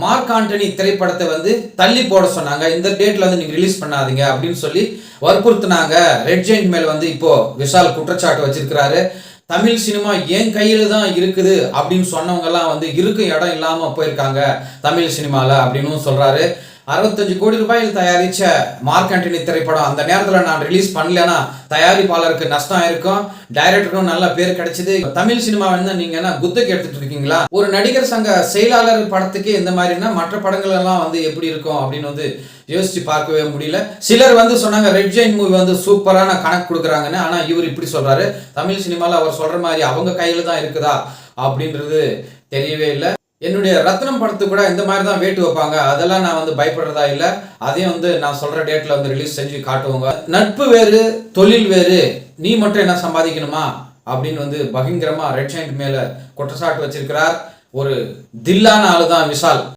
Mark Antony திரைப்படத்தை வந்து தள்ளி போட சொன்னாங்க. இந்த டேட்ல வந்து நீங்க ரிலீஸ் பண்ணாதீங்க அப்படின்னு சொல்லி வற்புறுத்தினாங்க. ரெட் ஜெயிண்ட் மேல வந்து இப்போ விஷால் குற்றச்சாட்டு வச்சிருக்கிறாரு. தமிழ் சினிமா என் கையில தான் இருக்குது அப்படின்னு சொன்னவங்க எல்லாம் வந்து இருக்கும் இடம் இல்லாம போயிருக்காங்க தமிழ் சினிமால அப்படின்னு சொல்றாரு. 65 கோடி ரூபாயில் தயாரிச்ச மார்க் ஆண்டனி திரைப்படம் அந்த நேரத்தில் நான் ரிலீஸ் பண்ணலன்னா தயாரிப்பாளருக்கு நஷ்டம் இருக்கும், டைரக்டருக்கும் நல்ல பேர் கிடைச்சது. தமிழ் சினிமா வந்து நீங்க என்ன குத்துக்கு எடுத்துட்டு இருக்கீங்களா? ஒரு நடிகர் சங்க செயலாளர் படத்துக்கு இந்த மாதிரினா மற்ற படங்கள் எல்லாம் வந்து எப்படி இருக்கும் அப்படின்னு வந்து யோசிச்சு பார்க்கவே முடியல. சிலர் வந்து சொன்னாங்க ரெட் ஜெயிண்ட் மூவி வந்து சூப்பரான கணக்கு கொடுக்குறாங்கன்னு. ஆனா இவர் இப்படி சொல்றாரு. தமிழ் சினிமாவில் அவர் சொல்ற மாதிரி அவங்க கையில தான் இருக்குதா அப்படின்றது தெரியவே இல்லை. என்னுடைய ரத்னம் படத்துக்கு கூட இந்த மாதிரி தான் வேட்டு வைப்பாங்க. அதெல்லாம் நான் வந்து பயப்படுறதா இல்லை. அதையும் வந்து நான் சொல்ற டேட்ல வந்து ரிலீஸ் செஞ்சு காட்டுவாங்க. நட்பு வேறு தொழில் வேறு, நீ மட்டும் என்ன சம்பாதிக்கணுமா அப்படின்னு வந்து பகிங்கரமா ரெட் ஜெயிண்ட் மேல குற்றச்சாட்டு வச்சிருக்கிறார். ஒரு தில்லான ஆளுதான் விஷால்.